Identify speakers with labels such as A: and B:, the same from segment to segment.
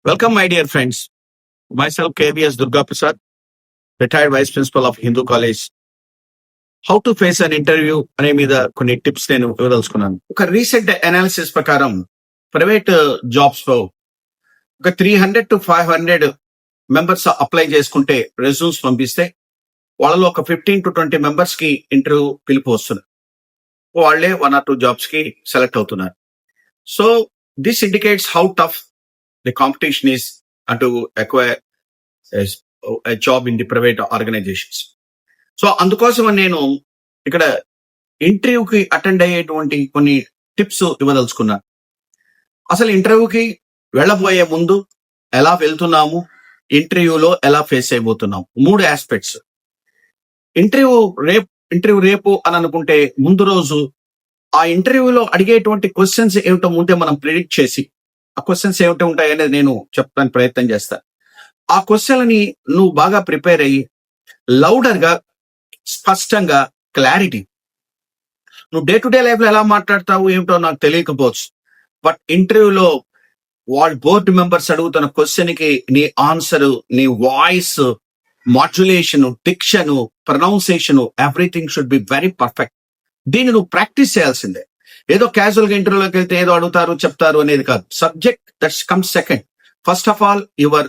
A: Welcome, my dear friends. Myself, KBS Durga Prasad, retired Vice Principal of Hindu College. How to face an interview అనే మీద కొన్ని tips నేను ఇవ్వదలుచుకున్నాను. ఒక recent analysis ప్రకారం private jobs లో ఒక 300 to 500 మెంబర్స్ అప్లై చేసుకుంటే రెజ్యూమ్స్ పంపిస్తే వాళ్ళలో ఒక 15 to 20 మెంబర్స్ కి ఇంటర్వ్యూ పిలుపు వస్తుంది. వాళ్ళే 1 or 2 జాబ్స్ కి సెలెక్ట్ అవుతున్నారు. So this indicates how tough the competition is to acquire job in the private organizations. So అందుకోసం నేను ఇక్కడ ఇంటర్వ్యూకి అటెండ్ అయ్యేటువంటి కొన్ని టిప్స్ ఇవ్వదలుచుకున్నాను. అసలు ఇంటర్వ్యూకి వెళ్ళబోయే ముందు ఎలా వెళ్తున్నాము, ఇంటర్వ్యూలో ఎలా ఫేస్ అయిపోతున్నాము, 3 ఆస్పెక్ట్స్. ఇంటర్వ్యూ రేపు అని అనుకుంటే ముందు రోజు ఆ ఇంటర్వ్యూలో అడిగేటువంటి క్వశ్చన్స్ ఏమిటో ముందే మనం ప్రిడిక్ట్ చేసి ఆ క్వశ్చన్స్ ఏమిటో ఉంటాయనేది నేను చెప్పడానికి ప్రయత్నం చేస్తాను. ఆ క్వశ్చన్లని నువ్వు బాగా ప్రిపేర్ అయ్యి లౌడర్ గా, స్పష్టంగా, క్లారిటీ, నువ్వు డే టు డే లైఫ్ లో ఎలా మాట్లాడతావు ఏమిటో నాకు తెలియకపోవచ్చు, బట్ ఇంటర్వ్యూలో వాళ్ళ బోర్డు మెంబర్స్ అడుగుతున్న క్వశ్చన్ కి నీ ఆన్సర్, నీ voice modulation, diction, pronunciation, everything should be very perfect. దీన్ని నువ్వు ప్రాక్టీస్ చేయాల్సిందే. ఏదో క్యాజువల్ గా ఇంటర్వ్యూలోకి వెళ్తే ఏదో అడుగుతారు చెప్తారు అనేది కాదు. Subject that comes second. First of all your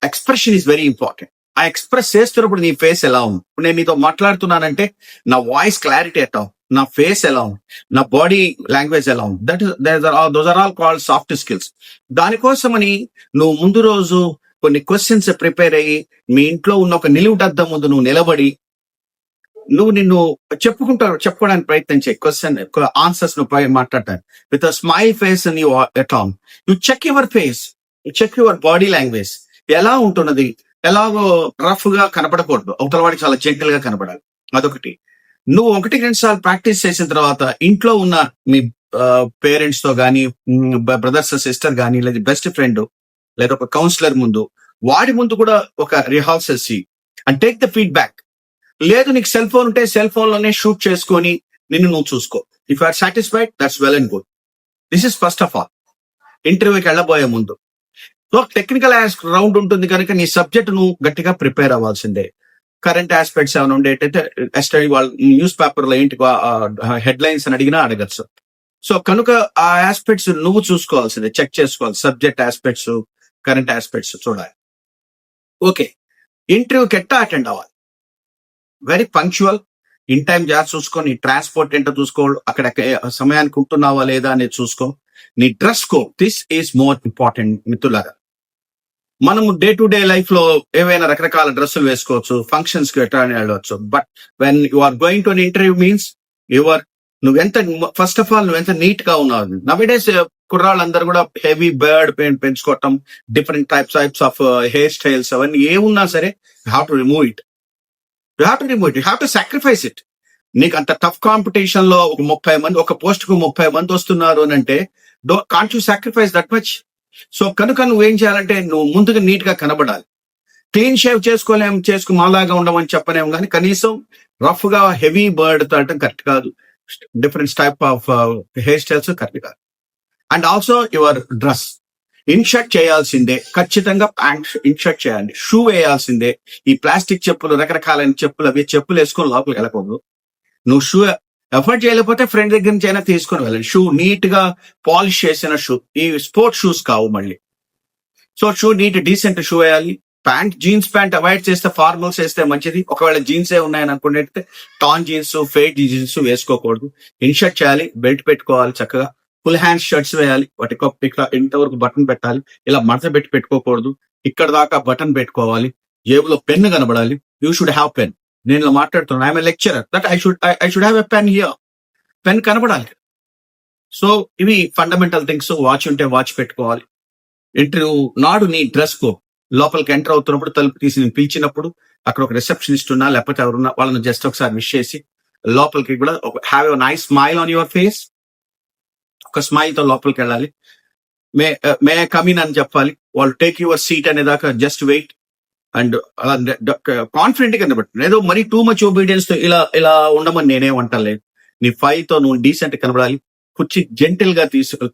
A: expression is very important. ఆ ఎక్స్ప్రెస్ చేస్తున్నప్పుడు నీ ఫేస్ ఎలా ఉంది. ఇప్పుడు నేను నీతో మాట్లాడుతున్నానంటే నా వాయిస్ క్లారిటీ ఎట్టా ఉంది, నా ఫేస్ ఎలా ఉంది, నా బాడీ లాంగ్వేజ్ ఎలా ఉంది. Those are all called soft skills. దానికోసమని నువ్వు ముందు రోజు కొన్ని క్వశ్చన్స్ ప్రిపేర్ అయ్యి మీ ఇంట్లో ఉన్న ఒక నిలువుటద్దం ముందు నువ్వు నిలబడి నిన్ను చెప్పుకోవడానికి ప్రయత్నం చేయి. క్వశ్చన్ ఆన్సర్స్ నువ్వు మాట్లాడతాను విత్ స్మైల్ ఫేస్ అని ఎట్లా ఉంది. You check your face, check your body language ఎలా ఉంటున్నది. ఎలాగో రఫ్ గా కనపడకూడదు, అవతల వాడికి చాలా జెంటల్ గా కనపడాలి. అదొకటి. నువ్వు 1-2 సార్లు ప్రాక్టీస్ చేసిన తర్వాత ఇంట్లో ఉన్న మీ పేరెంట్స్ తో గానీ, బ్రదర్స్ సిస్టర్ గానీ, లేదా బెస్ట్ ఫ్రెండ్ లేదా ఒక కౌన్సిలర్ ముందు, వాడి ముందు కూడా ఒక rehearsals and take the feedback. లేదు నీకు సెల్ ఫోన్ ఉంటే సెల్ ఫోన్ లోనే షూట్ చేసుకొని నిన్ను నువ్వు చూసుకో. If you are satisfied that's well and good. This is first of all ఇంటర్వ్యూకి వెళ్ళబోయే ముందు. సో టెక్నికల్ రౌండ్ ఉంటుంది కనుక నీ సబ్జెక్ట్ నువ్వు గట్టిగా ప్రిపేర్ అవ్వాల్సిందే. కరెంట్ ఆస్పెక్ట్స్ ఏమైనా ఉండేటైతే వాళ్ళు న్యూస్ పేపర్ లో ఏంటి హెడ్ లైన్స్ అని అడిగినా అడగచ్చు. సో కనుక ఆ ఆస్పెక్ట్స్ నువ్వు చూసుకోవాల్సిందే, చెక్ చేసుకోవాలి. సబ్జెక్ట్ ఆస్పెక్ట్స్, కరెంట్ ఆస్పెక్ట్స్ చూడాలి. ఓకే, ఇంటర్వ్యూకి ఎట్టా అటెండ్ అవ్వాలి. వెరీ పంక్చువల్, ఇన్ టైం జాగ్రత్త చూసుకో. నీ ట్రాన్స్పోర్ట్ ఏంటో చూసుకో, అక్కడ సమయానికి ఉంటున్నావా లేదా అనేది చూసుకో. నీ dress code, this is more important మిత్రులారా. మనము డే టు డే లైఫ్ లో ఏవైనా రకరకాల డ్రెస్సులు వేసుకోవచ్చు, ఫంక్షన్స్ కి ఎట్లా వెళ్ళవచ్చు. But when you are going to an interview means నువ్వెంత ఫస్ట్ ఆఫ్ ఆల్ నువ్వెంత నీట్ గా ఉన్నావు. నవేడేస్ కుర్రాళ్ళందరూ కూడా హెవీ బర్డ్ పెంచుకోవటం, different types of hair styles, అవన్నీ ఏమున్నా సరే you have to remove it. You have to sacrifice it. నీకు అంత టఫ్ కాంపిటీషన్ లో ఒక 30 మంది, ఒక పోస్ట్ కు 30 మంది వస్తున్నారు అని అంటే can't you sacrifice that much. So కనుక నువ్వేం చేయాలంటే నువ్వు ముందుగా నీట్ గా కనబడాలి. క్లీన్ షేవ్ చేసుకుని మాలాగా ఉండమని చెప్పలేము, కానీ కనీసం రఫ్ గా హెవీ బర్డ్ తాడటం కరెక్ట్ కాదు. Different type of hair styles correct కాదు. And also your dress in shirt చేయాల్సిందే, ఖచ్చితంగా ప్యాంట్ ఇన్షర్ట్ చేయాలి. షూ వేయాల్సిందే. ఈ ప్లాస్టిక్ చెప్పులు, రకరకాలైన చెప్పులు, అవి చెప్పులు వేసుకొని లోపలికి వెళ్ళకూడదు. నువ్వు షూ ఎఫర్ట్ చేయలేకపోతే ఫ్రెండ్ దగ్గర నుంచి అయినా తీసుకొని వెళ్ళాలి. షూ నీట్ గా పాలిష్ చేసిన షూ, ఈ స్పోర్ట్స్ షూస్ కావు మళ్ళీ. So shoe neat decent shoe వేయాలి. ప్యాంట్, జీన్స్ ప్యాంట్ అవాయిడ్ చేస్తే ఫార్మల్స్ వేస్తే మంచిది. ఒకవేళ జీన్స్ ఏ ఉన్నాయని అనుకునేట్టే టాన్ జీన్స్, ఫేడ్ జీన్స్ వేసుకోకూడదు. ఇన్షర్ట్ చేయాలి, బెల్ట్ పెట్టుకోవాలి, చక్కగా ఫుల్ హ్యాండ్ షర్ట్స్ వేయాలి. వాటి ఇక్కడ ఇంతవరకు బటన్ పెట్టాలి, ఇలా మడత పెట్టుకోకూడదు. ఇక్కడ దాకా బటన్ పెట్టుకోవాలి. జేబులో పెన్ కనబడాలి. You should have pen. నేను ఇలా మాట్లాడుతున్నాను, I'm a lecturer, that I should have a pen here. Pen కనబడాలి. సో ఇవి ఫండమెంటల్ థింగ్స్. వాచ్ ఉంటే వాచ్ పెట్టుకోవాలి. ఇంటర్వ్యూ నాడు నీ డ్రెస్ కో, లోపలికి ఎంటర్ అవుతున్నప్పుడు తలుపు తీసి నేను పిలిచినప్పుడు అక్కడ ఒక రిసెప్షనిస్ట్ ఉన్నా లేకపోతే ఎవరున్నా వాళ్ళని జస్ట్ ఒకసారి విష్ చేసి లోపలికి కూడా have a nice smile on your face. ఒక స్మైల్ తో లోపలికి వెళ్ళాలి. మే కమిన్ అని చెప్పాలి. వాళ్ళు టేక్ యువర్ సీట్ అనేదాకా జస్ట్ వెయిట్. అండ్ అలా కాన్ఫిడెంట్ గా కనబడుతుంది. ఏదో మరీ టూ మచ్ ఒబీడియన్స్ తో ఇలా ఉండమని నేనేమంటలేదు. నీ ఫైల్ తో నువ్వు డీసెంట్ కనబడాలి. కుర్చీ జెంటిల్ గా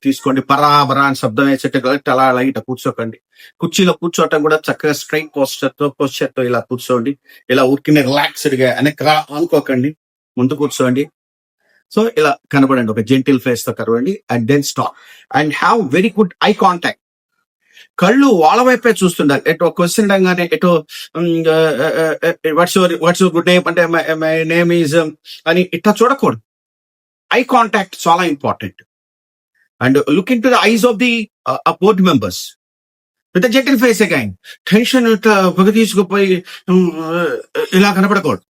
A: తీసుకోండి. పరాబరా అని శబ్దం వేసేట్టుగా అలా ఇట్లా కూర్చోకండి. కుర్చీలో కూర్చోవటం కూడా చక్కగా స్ట్రైట్ పోస్చర్ తో ఇలా కూర్చోండి. ఇలా ఊరికినే రిలాక్స్డ్ గా అనుకోకండి, ముందు కూర్చోండి. సో ఇలా కనబడండి, ఒక జెంటిల్ ఫేస్ తో కనబడండి. And then stop and have very good eye contact. కళ్ళు వాళ్ళ వైపే చూస్తుండాలి. ఎటో క్వశ్చన్ అనగానే ఎటో వాట్స్ యువర్ గుడ్ నేమ్ అంటే మై నేమ్ ఈజ్ అని ఇట్లా చూడకూడదు. ఐ కాంటాక్ట్ చాలా important. And look into the eyes of the board members with gentle face again. Tension ఇట్లా పొగ తీసుకుపోయి ఇలా కనపడకూడదు.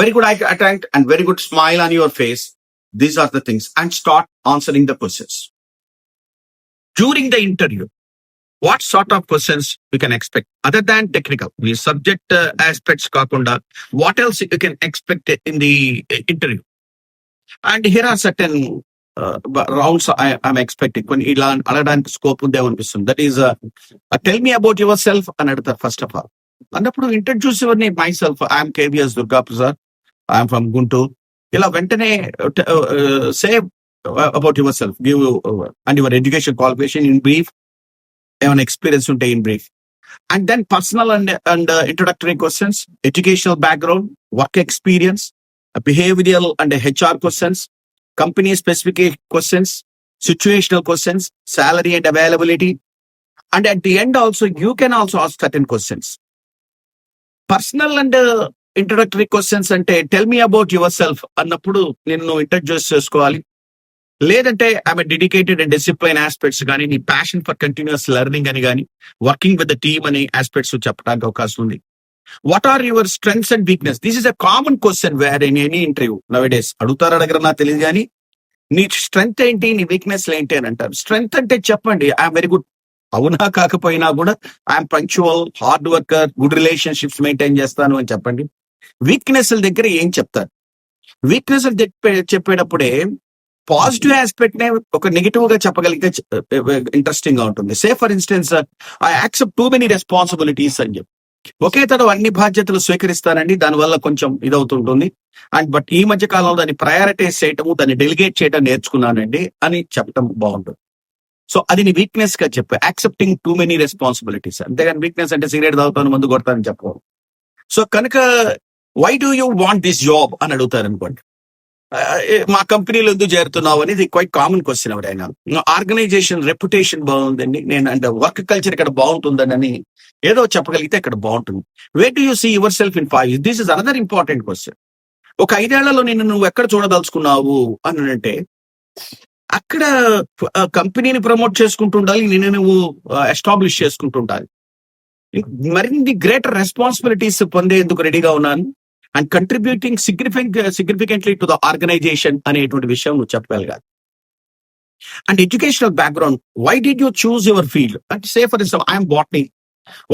A: Very good eye contact and very good smile on your face. These are the things. And start answering the questions. During the interview, what sort of questions you can expect other than technical? The subject aspects kaakunda, what else you can expect in the interview? And here are certain rounds I'm expecting. When ila aladanik scope unde anistunది. That is tell me about yourself and adutharu first of all. Annappudu introduce your name. Myself, I am KVS Durga Prasad, I am from Guntur. Ila ventane say about yourself, give and your education qualification in brief, an experience unte in brief. And then personal and introductory questions, educational background, work experience, behavioral and HR questions, company specific questions, situational questions, salary and availability. And at the end also, you can also ask certain questions. Personal and introductory questions ante tell me about yourself annappudu ninnu introduce chesukovali. లేదంటే ఆమె dedicated and discipline aspects కానీ, నీ passion for continuous learning అని కానీ, working with the team అనే aspects చెప్పడానికి అవకాశం ఉంది. What are your strengths and weakness? This is a common question where in any interview nowadays. అడుగుతారు అడగరు నాకు తెలియదు, కానీ నీ స్ట్రెంగ్త్ ఏంటి, నీ వీక్నెస్ ఏంటి అని అంటారు. స్ట్రెంగ్త్ అంటే చెప్పండి, ఐఎమ్ వెరీ గుడ్. అవునా కాకపోయినా కూడా I'm punctual, hard worker, good relationships maintain చేస్తాను అని చెప్పండి. వీక్నెస్ దగ్గర ఏం చెప్తారు? వీక్నెస్ చెప్పేటప్పుడే పాజిటివ్ ఆస్పెక్ట్ నే ఒక నెగిటివ్ గా చెప్పగలిగితే ఇంట్రెస్టింగ్ గా ఉంటుంది. Say for instance, I accept two many responsibilities అని చెప్పి, ఒకే తడ అన్ని బాధ్యతలు స్వీకరిస్తానండి, దానివల్ల కొంచెం ఇదవుతుంటుంది. అండ్ బట్ ఈ మధ్య కాలంలో దాన్ని ప్రయారిటైజ్ చేయటము, దాన్ని డెలిగేట్ చేయడం నేర్చుకున్నానండి అని చెప్పడం బాగుంటుంది. సో అది నీ వీక్నెస్ గా చెప్పు, యాక్సెప్టింగ్ టూ మెనీ రెస్పాన్సిబిలిటీస్. అంతేగాని వీక్నెస్ అంటే సిగరెట్ తాగుతాను, మందు కొడతానని చెప్పవు. సో కనుక why do you want this job అని అడుగుతారు అనుకోండి. మా కంపెనీలో ఎందుకు చేరుతున్నావు అనేది క్వైట్ కామన్ క్వశ్చన్. ఎవరైనా ఆర్గనైజేషన్ రెప్యుటేషన్ బాగుందండి, నేను అంటే వర్క్ కల్చర్ ఇక్కడ బాగుంటుందని ఏదో చెప్పగలిగితే ఇక్కడ బాగుంటుంది. Where do you see yourself in 5 years? This is another important question. ఒక 5 ఏళ్లలో నువ్వు ఎక్కడ చూడదలుచుకున్నావు అని అంటే, అక్కడ కంపెనీని ప్రమోట్ చేసుకుంటూ ఉండాలి, నువ్వు ఎస్టాబ్లిష్ చేసుకుంటూ ఉండాలి. మరిన్ని గ్రేటర్ రెస్పాన్సిబిలిటీస్ పొందేందుకు రెడీగా ఉన్నాను and contributing significantly to the organization అనేటువంటి విషయం నువ్వు చెప్పగలగాలి. And educational background, why did you choose your field? అంటే say for example I'm botany,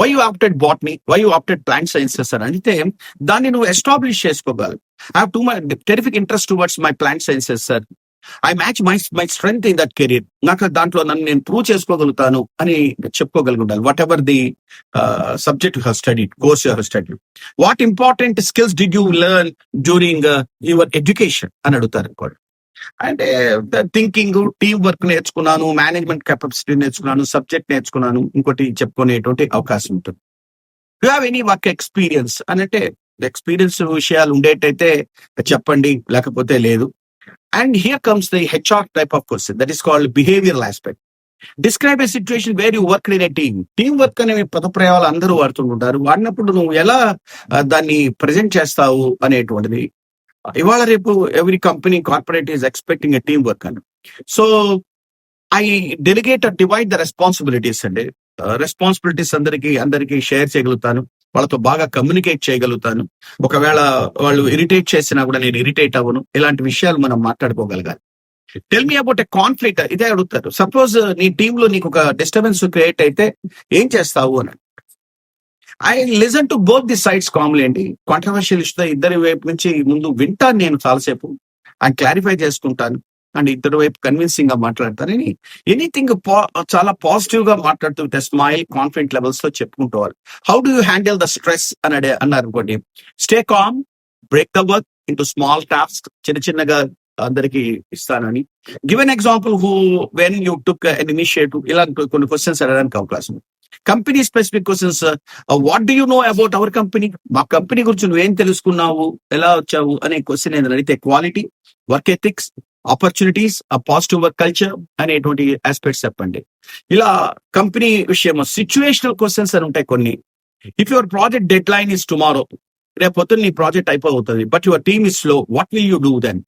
A: why you opted botany, why you opted plant sciences అని అంటే దాన్ని నువ్వు ఎస్టాబ్లిష్ చేసుకోగలరు. I have to my terrific interest towards my plant sciences sir, I match my strength in that career, నాకు దాంట్లో నన్ను నేను prove చేసుకోగలుగుతాను అని చెప్పుకోగలిగి ఉండాలి. What ever the subject you have studied, course you have studied. What important skills did you learn during your education అని అడుగుతారు అనుకోండి. అంటే థింకింగ్, టీమ్ వర్క్ నేర్చుకున్నాను, మేనేజ్మెంట్ కెపాసిటీ నేర్చుకున్నాను, సబ్జెక్ట్ నేర్చుకున్నాను, ఇంకోటి చెప్పుకునేటువంటి అవకాశం ఉంటుంది. You have any work experience అని అంటే ఎక్స్పీరియన్స్ విషయాలు ఉండేటైతే చెప్పండి, లేకపోతే లేదు. And here comes the HR type of question, that is called behavioral aspect. Describe a situation where you worked in a team. Team work అనే పదప్రయోగాలు అందరూ వాడుతుంటారు. వాడినప్పుడు నువ్వు ఎలా దాన్ని ప్రజెంట్ చేస్తావు అనేటువంటిది. ఇవాళ రేపు every company, corporate is expecting a team work అని. So I delegate or divide the responsibilities అండి. రెస్పాన్సిబిలిటీస్ అందరికీ షేర్ చేయగలుగుతాను, వాళ్ళతో బాగా కమ్యూనికేట్ చేయగలుగుతాను. ఒకవేళ వాళ్ళు ఇరిటేట్ చేసినా కూడా నేను ఇరిటేట్ అవ్వను. ఇలాంటి విషయాలు మనం మాట్లాడుకోగలగాలి. Tell me about a conflict, ఇదే అడుగుతారు. సపోజ్ నీ టీంలో నీకు ఒక డిస్టర్బెన్స్ క్రియేట్ అయితే ఏం చేస్తావు అని. I listen to both the sides calmly అండి. కాంట్రవర్షియల్ ఇష్యూ ఇద్దరి వైపు నుంచి ముందు వింటాను నేను చాలాసేపు, అండ్ క్లారిఫై చేసుకుంటాను, అండ్ ఇద్దరు వైపు కన్విన్సింగ్ గా మాట్లాడతానని ఎనీథింగ్ చాలా పాజిటివ్ గా మాట్లాడుతూ విత్ స్మైల్, కాన్ఫిడెంట్ లెవెల్స్ తో చెప్పుకుంటూ. How do you handle the stress అని అన్నారు అనుకోండి. Stay calm, break the work into small task. చిన్నగా అందరికి ఇస్తానని. Give an example when you took an initiative, ఇలా కొన్ని క్వశ్చన్స్ అడగడానికి అవకాశం ఉంది. Company specific questions, what do you know about our company, మా కంపెనీ గురించి నువ్వేం తెలుసుకున్నావు, ఎలా వచ్చావు అనే క్వశ్చన్ ఏదైనా అడిగితే quality, work ethics, opportunities, positive work culture అనేటువంటి ఆస్పెక్ట్స్ చెప్పండి. ఇలా కంపెనీ విషయం సిచ్యువేషనల్ క్వశ్చన్స్ అని ఉంటాయి కొన్ని. If your project deadline is tomorrow, రేపు పొద్దున్న నీ ప్రాజెక్ట్ అయిపోతుంది, but your team is slow, what will you do then?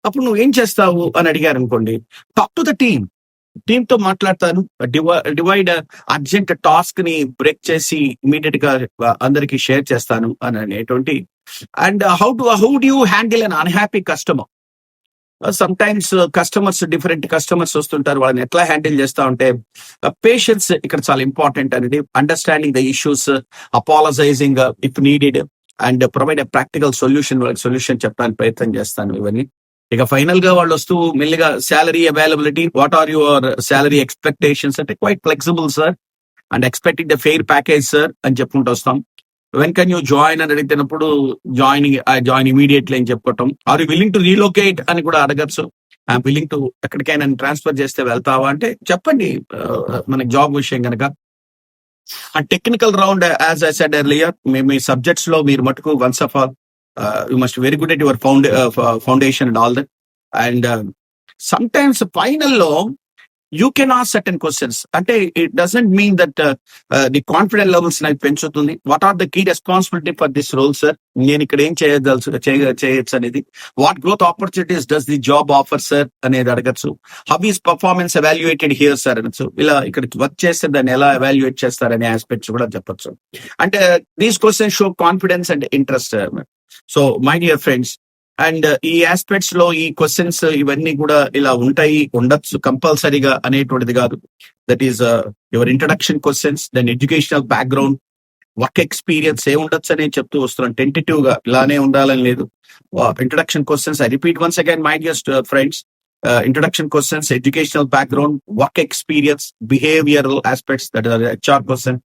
A: అప్పుడు నువ్వు ఏం చేస్తావు అని అడిగారు అనుకోండి, టాక్ టు ద టీమ్ తో మాట్లాడతాను, డివైడ్ అర్జెంట్ టాస్క్ ని బ్రేక్ చేసి ఇమీడియట్ గా అందరికి షేర్ చేస్తాను అని అనేటువంటి. And how do you handle an unhappy customer? Some times customers, different customers వస్తుంటారు, వాళ్ళని ఎట్లా హ్యాండిల్ చేస్తా ఉంటే పేషెన్స్ ఇక్కడ చాలా ఇంపార్టెంట్ అనేది. Understanding the issues, apologising if needed, and provide a practical solution, వాళ్ళకి సొల్యూషన్ చెప్పడానికి ప్రయత్నం చేస్తాను ఇవన్నీ. ఇక ఫైనల్ గా వాళ్ళు వస్తూ మెల్లిగా salary availability, what are your salary expectations అంటే quite flexible sir and expecting the fair package sir అని చెప్పుకుంటూ వస్తాం. వెన్ కెన్ యూ జాయిన్ అని అడిగినప్పుడు జాయిన్ ఇమీడియట్లీ అని చెప్పుకోవటం. Are you willing to relocate అని కూడా అడగచ్చు. ఐఎమ్ విల్లింగ్ టు, ఎక్కడికైనా ట్రాన్స్ఫర్ చేస్తే వెళ్తావా అంటే చెప్పండి మనకి జాబ్ విషయం కనుక. And technical round, as I said earlier, మీ సబ్జెక్ట్స్ లో మీరు మటుకు once of all you must be very good at your foundation and all that. And sometimes final lo you can ask certain questions, ante it doesn't mean that the confidence levels na penchutundi. What are the key responsibility for this role sir, nenu ikkada em cheyachu anedi, what growth opportunities does the job offer sir anedi adagachu. How is performance evaluated here sir anchu. ila ikkada work cheste danni ela evaluate chestarane aspects kuda cheppachu. And these questions show confidence and interest. So my dear friends, and ఈ aspects లో ఈ questions ఇవన్నీ కూడా ఇలా ఉంటాయి, ఉండొచ్చు కంపల్సరీగా అనేటువంటిది కాదు. That is your introduction questions, then educational background, work experience ఏముండొచ్చు అని చెప్తూ వస్తున్నాను. టెంటేటివ్ గా ఇలానే ఉండాలని లేదు. Introduction questions, I repeat once again my dear friends, introduction questions, educational background, work experience, behavioural aspects, that are HR question,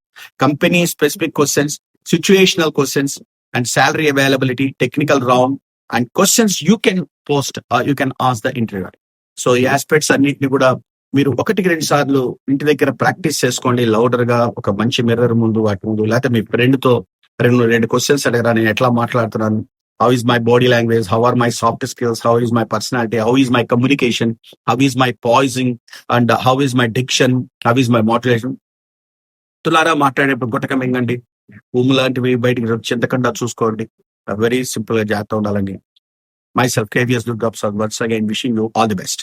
A: company specific questions, situational questions, and salary availability, technical round, and questions you can post or you can ask the interviewer. So ఈ aspects అన్నిటిని కూడా మీరు 1-2 సార్లు ఇంటి దగ్గర practice చేసుకోండి. Louder గా ఒక మంచి మిర్రర్ ముందు, వాటి ముందు, లేకపోతే మీ ఫ్రెండ్ తో 2 క్వశ్చన్స్ అడగరా, నేను ఎట్లా మాట్లాడుతున్నాను, how is my body language, how are my soft skills, how is my personality, how is my communication, how is my poising, and how is my diction, how is my motivation. తులారా మాట్లాడేప్పుడు గుట్టక మింగండి, భూమి లాంటివి బయటికి చింతకుండా చూసుకోండి. Very simple గా జాగ్రత్త ఉండాలండి. My self KVS Durga Prasad, once again wishing you all the best.